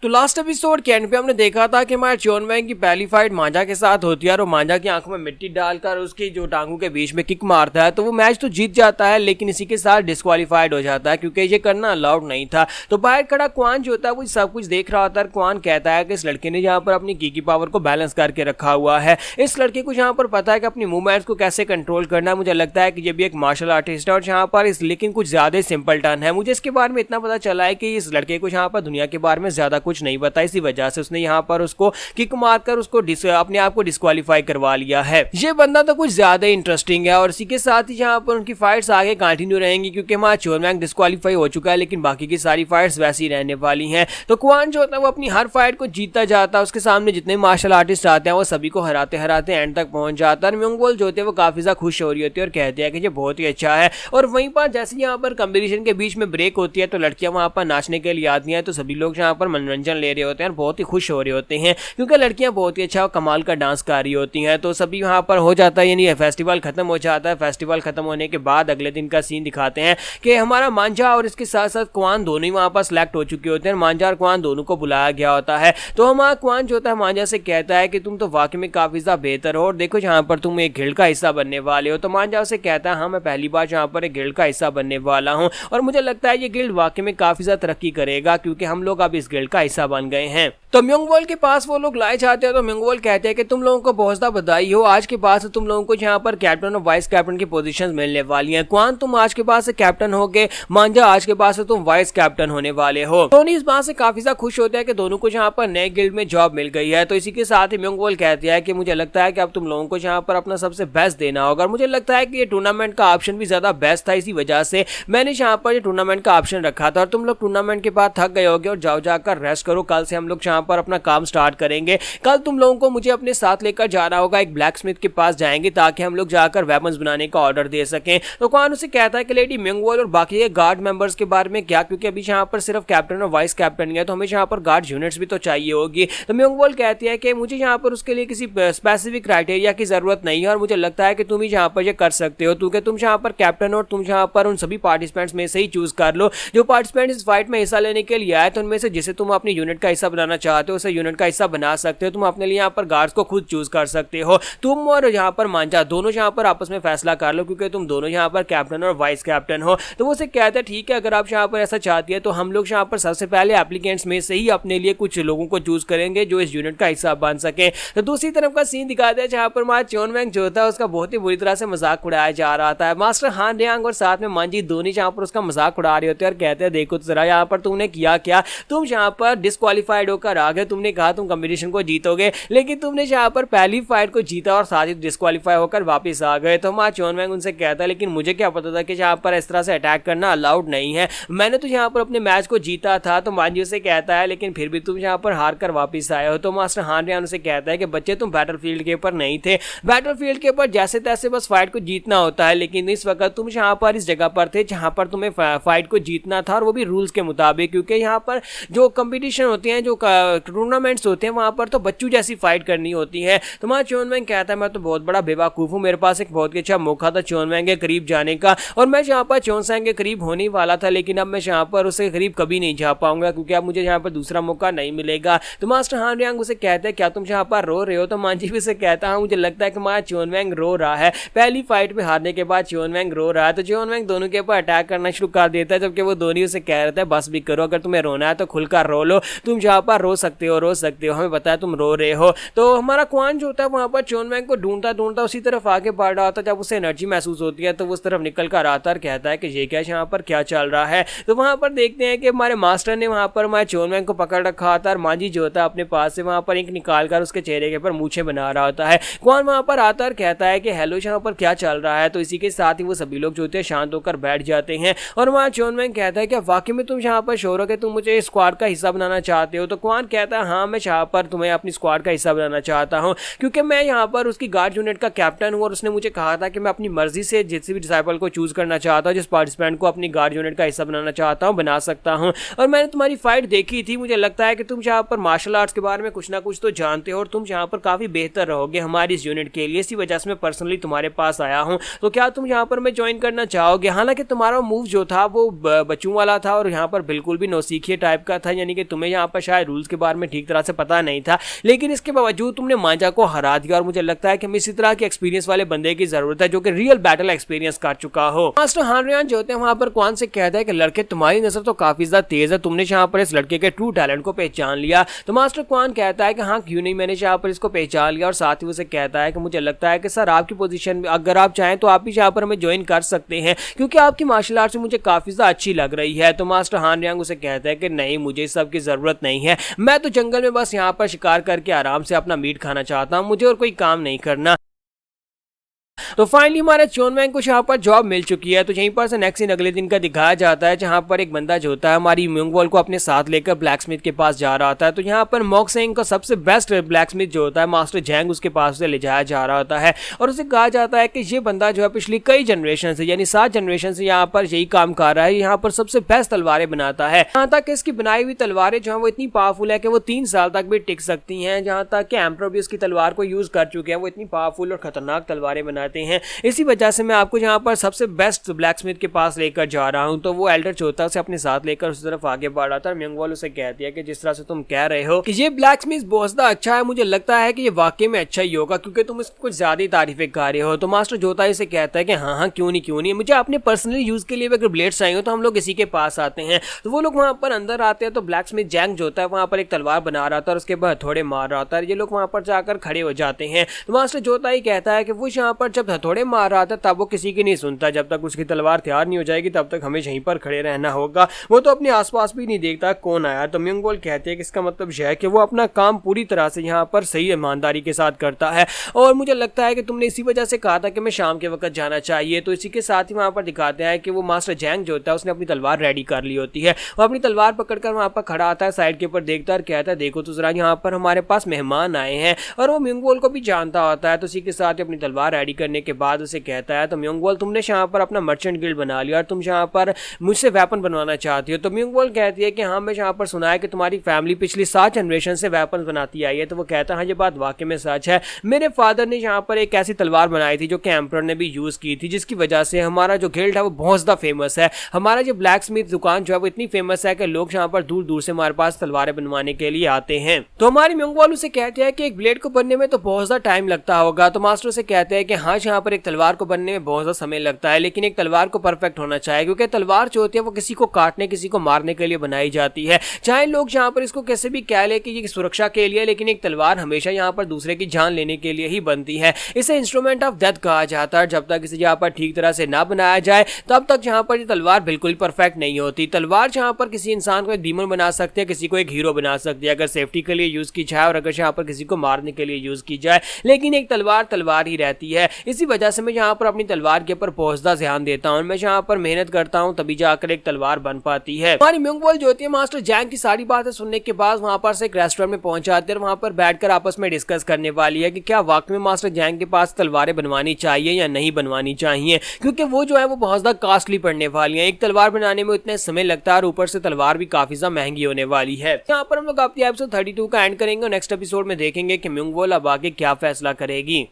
तो last episode के and पे हमने देखा था कि हमारे चोन वैंग की पहली फाइट मांझा के साथ होती है और मांझा की आंखों में मिट्टी डालकर उसकी जो टांगों के बीच में किक मारता है तो वो मैच तो जीत जाता है, लेकिन इसी के साथ डिस्क्वालीफाइड हो जाता है क्योंकि ये करना अलाउड नहीं था। तो बाहर खड़ा क्वान जो होता है वो सब कुछ देख रहा होता है। क्वान कहता है कि इस लड़के ने यहाँ पर अपनी की पावर को बैलेंस करके रखा हुआ है, इस लड़के को यहाँ पर पता है कि अपनी मूवमेंट्स को कैसे कंट्रोल करना है। मुझे लगता है कि ये भी एक मार्शल आर्टिस्ट है और यहाँ पर इस लेकिन कुछ ज्यादा सिंपल टर्न है। मुझे इसके बारे में इतना पता चला है कि इस लड़के को यहाँ पर दुनिया के बारे में ज्यादा कुछ नहीं पता, इसी वजह से उसने यहाँ पर उसको किक मारकर उसको अपने आप को डिस्क्वालीफाई करवा लिया है। ये बंदा तो कुछ ज्यादा इंटरेस्टिंग है और इसी के साथ ही यहाँ पर उनकी फाइट्स आगे कंटिन्यू रहेंगी क्योंकि हमारा चोन वैंग डिस्क्वालीफाई हो चुका है, लेकिन बाकी की सारी फाइट्स वैसी रहने वाली हैं। तो क्वान जो होता है वो अपनी हर फाइट को जीतता जाता है, उसके सामने जितने मार्शल आर्टिस्ट आते हैं वो सभी को हराते हराते एंड तक पहुंच जाता है। म्योंग वॉल जो होते हैं वो काफी ज्यादा खुश हो रही होती है और कहते हैं कि ये बहुत ही अच्छा है। और वहीं पर जैसे यहाँ पर कॉम्पिटिशन के बीच में ब्रेक होती है तो लड़कियां वहां पर नाचने के लिए आती हैं, तो सभी लोग यहाँ पर मनोरंजन ले रहे होते हैं और बहुत ही खुश हो रहे होते हैं क्योंकि लड़कियां बहुत ही अच्छा कमाल का डांस कर रही होती हैं। तो सभी वहां पर हो जाता है, यानी फेस्टिवल खत्म हो जाता है। फेस्टिवल खत्म होने के बाद अगले दिन का सीन दिखाते हैं कि हमारा मांझा और इसके साथ साथ क्वान दोनों ही वहां पर सिलेक्ट हो चुके होते हैं। मांझा और क्वान दोनों को बुलाया गया होता है। तो हमारा क्वान जो होता है मांझा से कहता है कि तुम तो वाकई में काफी ज्यादा बेहतर हो और देखो यहाँ पर तुम एक गिल्ड का हिस्सा बनने वाले हो। तो मांझा उसे कहता है हाँ मैं पहली बार यहाँ पर एक गिल्ड का हिस्सा बनने वाला हूँ और मुझे लगता है ये गिल्ड वाकई में काफी ज्यादा तरक्की करेगा क्योंकि हम लोग अब इस गिल्ड का हिस्सा बन गए हैं। तो म्योंग वॉल के पास वो लोग लाए जाते हैं तो म्योंग वॉल कहते हैं कि तुम लोगों को बहुत ज्यादा बधाई हो, आज के बाद से तुम लोगों को यहाँ पर कैप्टन और वाइस कैप्टन की पोजीशंस मिलने वाली हैं। क्वान तुम आज के बाद से कैप्टन होगे, मांझा आज के बाद से तुम वाइस कैप्टन होने वाले हो। दोनों इस बात से काफी ज्यादा खुश होते हैं कि दोनों को यहाँ पर नए गिल्ड में जॉब मिल गई है। तो इसी के साथ ही म्योंग वॉल कहते हैं कि मुझे लगता है कि अब तुम लोगों को यहाँ पर अपना सबसे बेस्ट देना होगा और मुझे लगता है कि ये टूर्नामेंट का ऑप्शन भी ज्यादा बेस्ट था, इसी वजह से मैंने यहाँ पर ये टूर्नामेंट का ऑप्शन रखा था। और तुम लोग टूर्नामेंट के बाद थक गए होगे और जाओ जाकर रेस्ट करो, कल से हम लोग यहाँ पर अपना काम स्टार्ट करेंगे। कल तुम लोगों को मुझे अपने साथ लेकर जाना होगा, एक ब्लैक स्मिथ के पास जाएंगे ताकि हम लोग जाकर वेपन्स बनाने का ऑर्डर दे सकें। तो क्वान उसे कहता है कि लेडी म्योंग वॉल और बाकी के गार्ड मेंबर्स के बारे में क्या, क्योंकि अभी यहाँ पर सिर्फ कैप्टन और वाइस कैप्टन है तो हमें यहाँ पर गार्ड यूनिट्स भी तो चाहिए होगी। तो म्योंग वॉल कहती है कि मुझे यहाँ पर उसके लिए किसी स्पेसिफिक क्राइटेरिया की जरूरत नहीं है और मुझे लगता है कि तुम ही यहाँ पर ये कर सकते हो क्योंकि तुम यहाँ पर कैप्टन और तुम यहाँ पर उन सभी पार्टिसिपेंट्स में से ही चूज कर लो जो पार्टिसिपेंट इस फाइट में हिस्सा लेने के लिए आए। तो उनमें से जिसे तुम अपनी यूनिट का हिस्सा बनाना चाहते हो उसे यूनिट का हिस्सा बना सकते हो। तुम अपने लिए यहाँ पर गार्ड्स को खुद चूज कर सकते हो। तुम और यहाँ पर मांझा दोनों यहाँ पर आपस में फैसला कर लो क्योंकि तुम दोनों यहाँ पर कैप्टन और वाइस कैप्टन हो। तो वो उसे कहता है ठीक है, अगर आप यहाँ पर ऐसा चाहती है तो हम लोग यहाँ पर सबसे पहले एप्लीकेंट्स में से ही अपने लिए कुछ लोगों को चूज करेंगे जो इस यूनिट का हिस्सा बन सके। तो दूसरी तरफ का सीन दिखाते हैं जहाँ पर हमारा चोन वैंग जो होता है उसका बहुत ही बुरी तरह से मजाक उड़ाया जा रहा था। मास्टर हान रियांग और साथ में मांझी दोनों यहाँ पर उसका मजाक उड़ा रहे होते हैं और कहते हैं देखो तो जरा यहाँ पर तुमने किया क्या, तुम यहाँ पर डिस्क्वालीफाइड होकर आ गए। तुमने कहा तुम कंपटीशन को जीतोगे लेकिन तुमने यहाँ पर पहली फाइट को जीता और साथ ही डिस्क्वालीफाई होकर वापस आ गए। तो हमारा चोन वैंग उनसे कहता है लेकिन मुझे क्या पता था कि यहाँ पर इस तरह से अटैक करना अलाउड नहीं है, मैंने तो यहाँ पर अपने मैच को जीता था। तो मांझी से कहता है लेकिन फिर भी तुम यहाँ पर हार कर वापस आए हो। तो मास्टर हान रियांग से कहता है कि बच्चे तुम बैटलफील्ड के ऊपर नहीं थे, बैटलफील्ड के ऊपर जैसे तैसे बस फाइट को जीतना होता है, लेकिन इस वक्त तुम यहाँ पर इस जगह पर थे जहाँ पर तुम्हें फाइट को जीतना था और वो भी रूल्स के मुताबिक, क्योंकि यहाँ पर जो कंपटीशन होते हैं जो टूर्नामेंट्स होते हैं वहाँ पर तो बच्चों जैसी फाइट करनी होती है। तो हमारा चोन वैंग कहता है मैं तो बहुत बड़ा बेवकूफ हूँ, मेरे पास एक बहुत ही अच्छा मौका था चोन वैंग के करीब जाने का और मैं यहाँ पर चोन वैंग के करीब होने वाला था, लेकिन अब मैं यहाँ पर उसके करीब कभी नहीं जा पाऊंगा क्योंकि अब मुझे यहाँ पर दूसरा मौका नहीं मिलेगा। तो मास्टर हान रियांग उसे कहते हैं क्या तुम यहाँ पर रो रहे हो। तो मांझी भी उसे कहता है मुझे लगता है कि हमारा चोन वैंग रो रहा है, पहली फाइट में हारने के बाद चोन वैंग रो रहा है। तो चोन वैंग दोनों के ऊपर अटैक करना शुरू कर देता है जबकि वो दोनों उसे कह रहे थे बस भी करो, अगर तुम्हें रोना है तो खुलकर रो लो, तुम जहाँ पर रो सकते हो, हमें पता है तुम रो रहे हो। तो हमारा क्वान जो होता है वहाँ पर चोन वैंग को ढूंढता उसी तरफ आगे बढ़ रहा होता है। जब उसे एनर्जी महसूस होती है तो वो उस तरफ निकल कर आता है और कहता है कि ये क्या यहाँ पर क्या चल रहा है। तो वहाँ पर देखते हैं कि हमारे मास्टर ने वहाँ पर हमारे चोन वैंग को पकड़ रखा होता है और मांझी जो होता है अपने पास से वहाँ पर एक निकाल कर उसके चेहरे के ऊपर मूछें बना रहा होता है। क्वान वहाँ पर आता और कहता है कि हेलो यहाँ पर क्या चल रहा है। तो इसी के साथ ही वो सभी लोग जो होते हैं शांत होकर बैठ जाते हैं और वहाँ चोन वैंग कहता है कि वाकई में तुम यहाँ पर श्योर हो कि तुम मुझे स्क्वाड का हिस्सा बनाना चाहते हो। तो क्वान कहता है हाँ मैं यहाँ पर तुम्हें अपनी स्क्वाड का हिस्सा बनाना चाहता हूँ क्योंकि मैं यहाँ पर उसकी गार्ड यूनिट का कैप्टन हूँ और उसने मुझे कहा था कि मैं अपनी मर्जी से जिस भी डिसाइपल को चूज करना चाहता हूँ, जिस पार्टिसिपेंट को अपनी गार्ड यूनिट का हिस्सा बनाना चाहता हूँ बना सकता हूँ। और मैंने तुम्हारी फाइट देखी थी, मुझे लगता है कि तुम यहाँ पर मार्शल आर्ट्स के बारे में कुछ ना कुछ तो जानते हो और तुम यहाँ पर काफी बेहतर रहोगे हमारी इस यूनिट के लिए, इसी वजह से मैं पर्सनली तुम्हारे पास आया हूँ। तो क्या तुम यहाँ पर मैं ज्वाइन करना चाहोगे। हालांकि तुम्हारा मूव जो था वो बच्चों वाला था और यहाँ पर बिल्कुल भी नौसीखिए टाइप का था, यानी कि तुम्हें यहाँ पर शायद रूल्स उसके बारे में ठीक तरह से पता नहीं था, लेकिन इसके बावजूद तुमने मांझा को हरा दिया और मुझे लगता है कि हमें इसी तरह के एक्सपीरियंस वाले बंदे की जरूरत है जो कि रियल बैटल एक्सपीरियंस कर चुका हो। मास्टर हान रियान जो होते हैं वहां पर क्वान से कहता है कि लड़के तुम्हारी नजर तो काफी ज्यादा तेज है, तुमने यहाँ पर इस लड़के के ट्रू टैलेंट को पहचान लिया। तो मास्टर क्वान कहता है कि हाँ क्यों नहीं, मैंने यहाँ पर इसको पहचान लिया और साथ ही उसे कहता है कि मुझे लगता है कि सर आपकी पोजीशन अगर आप चाहें तो आप भी यहाँ पर हमें ज्वाइन कर सकते हैं क्योंकि आपकी मार्शल आर्ट्स मुझे काफी ज्यादा अच्छी लग रही है। तो मास्टर हान रियांग उसे कहता है कि नहीं मुझे इस सब की जरूरत नहीं है, मैं तो जंगल में बस यहाँ पर शिकार करके आराम से अपना मीट खाना चाहता हूँ, मुझे और कोई काम नहीं करना। तो फाइनली हमारे चोन वैंग को यहाँ पर जॉब मिल चुकी है। तो यहीं पर से नेक्स्ट दिन अगले दिन का दिखाया जाता है जहाँ पर एक बंदा जो होता है हमारी म्योंगवॉल को अपने साथ लेकर ब्लैक स्मिथ के पास जा रहा होता है। तो यहाँ पर मॉक्सेंग का सबसे बेस्ट ब्लैक स्मिथ जो होता है मास्टर जैंग उसके पास से ले जाया जा रहा होता है और उसे कहा जाता है कि ये बंदा जो है पिछली कई जनरेशन से यानी 7 जनरेशन से यहाँ पर यही काम कर रहा है, यहाँ पर सबसे बेस्ट तलवारें बनाता है। यहाँ तक इसकी बनाई हुई तलवारें जो है वो इतनी पावरफुल है कि वो 3 साल तक भी टिक सकती हैं। जहाँ तक कि एम्परर भी उसकी तलवार को यूज कर चुके हैं, वो इतनी पावरफुल और खतरनाक तलवारें बनाते हैं। इसी वजह से मैं आपको यहाँ पर सबसे बेस्ट ब्लैक स्मिथ के पास लेकर जा रहा हूँ। तो वो एल्डर चोता से अपने साथ लेकर उस तरफ आगे बढ़ रहा था और म्योंगवॉल उसे कहती है कि जिस तरह से तुम कह रहे हो कि ये ब्लैक स्मिथ बहुत ज्यादा अच्छा है, मुझे लगता है कि ये वाकई में अच्छा ही होगा क्योंकि तुम इसको कुछ ज्यादा ही तारीफें कर रहे हो। तो मास्टर जोता इसे कहता है कि हाँ हाँ क्यों नहीं, मुझे अपने पर्सनली यूज के लिए अगर ब्लेड्स चाहिए तो हम लोग इसी के पास आते हैं। तो वो लोग वहां पर अंदर आते हैं तो ब्लैक स्मिथ जैंग जो होता है वहां पर एक तलवार बना रहा था और उसके बाद हथौड़े मार रहा था। ये लोग वहां पर जाकर खड़े हो जाते हैं। तो मास्टर जोता ही कहता है कि वो यहाँ पर जब हथौड़े मार रहा था तब वो किसी की नहीं सुनता, जब तक उसकी तलवार तैयार नहीं हो जाएगी तब तक हमें यहीं पर खड़े रहना होगा, वो तो अपने आसपास भी नहीं देखता कौन आया। तो म्योंगवॉल कहते हैं कि इसका मतलब यह है कि वो अपना काम पूरी तरह से यहाँ पर सही ईमानदारी के साथ करता है और मुझे लगता है कि तुमने इसी वजह से कहा था कि मैं शाम के वक्त जाना चाहिए। तो इसी के साथ ही वहां पर दिखाते हैं कि वो मास्टर जैंग जो होता है उसने अपनी तलवार रेडी कर ली होती है, वो अपनी तलवार पकड़कर वहां पर खड़ा आता है, साइड के ऊपर देखता है और कहता है देखो तो जरा यहाँ पर हमारे पास मेहमान आए हैं और वो म्योंगवॉल को भी जानता होता है। तो इसी के साथ ही अपनी तलवार रेडी करने के बाद उसे कहता है तो म्योंगवॉल तुमने यहाँ पर अपना मर्चेंट गिल्ड बना लिया और तुम यहाँ पर मुझसे वेपन बनवाना चाहती हो। तो म्योंगवॉल कहती है कि हाँ मैं यहाँ पर सुना है कि तुम्हारी फैमिली पिछली 7 जनरेशन से वेपन बनाती आई है। तो वो कहता है हाँ ये बात वाकई में सच है, मेरे फादर ने यहाँ पर एक ऐसी तलवार बनाई थी जो कि एम्परर ने भी यूज की थी, जिसकी वजह से हमारा जो गिल्ड है वो बहुत ज्यादा फेमस है। हमारा जो ब्लैक स्मिथ दुकान जो है वो इतनी फेमस है कि लोग यहाँ पर दूर दूर से हमारे पास तलवारें बनवाने के लिए आते हैं। तो हमारी म्योंगवॉल उसे कहते हैं कि एक ब्लेड को बनने में तो बहुत ज्यादा टाइम लगता होगा। तो मास्टर से कहते हैं कि हाँ यहाँ पर एक तलवार को बनने में बहुत ज्यादा समय लगता है, लेकिन एक तलवार को परफेक्ट होना चाहिए क्योंकि तलवार जो होती है वो किसी को काटने किसी को मारने के लिए बनाई जाती है। चाहे लोग यहाँ पर इसको कैसे भी कह ले कि ये सुरक्षा के लिए, लेकिन एक तलवार हमेशा यहाँ पर दूसरे की जान लेने के लिए ही बनती है। इसे इंस्ट्रूमेंट ऑफ डेथ कहा जाता है। जब तक इसे यहाँ पर ठीक तरह से ना बनाया जाए तब तक यहाँ पर ये तलवार बिल्कुल परफेक्ट नहीं होती। तलवार यहाँ पर किसी इंसान को एक डीमन बना सकती है, किसी को एक हीरो बना सकती है अगर सेफ्टी के लिए यूज की जाए और अगर यहाँ पर किसी को मारने के लिए यूज की जाए, लेकिन एक तलवार तलवार ही रहती है। इसी वजह से मैं यहाँ पर अपनी तलवार के ऊपर बहुत ज्यादा ध्यान देता हूँ, मैं यहाँ पर मेहनत करता हूँ तभी जाकर एक तलवार बन पाती है। हमारी म्योंगवॉल जो होती है मास्टर जैंग की सारी बातें सुनने के बाद वहां पर से एक रेस्टोरेंट में पहुंच जाते हैं और वहां पर बैठकर आपस में डिस्कस करने वाली है कि क्या वाकई में मास्टर जैंग के पास तलवारें बनवानी चाहिए या नहीं बनवानी चाहिए, क्योंकि वो जो है वो बहुत ज्यादा कॉस्टली पड़ने वाली है। एक तलवार बनाने में इतना समय लगता है और ऊपर से तलवार भी काफी ज्यादा महंगी होने वाली है। यहाँ पर हम लोग अपनी एपिसोड 32 का एंड करेंगे और नेक्स्ट एपिसोड में देखेंगे कि म्योंगवॉल अब आगे क्या फैसला करेगी।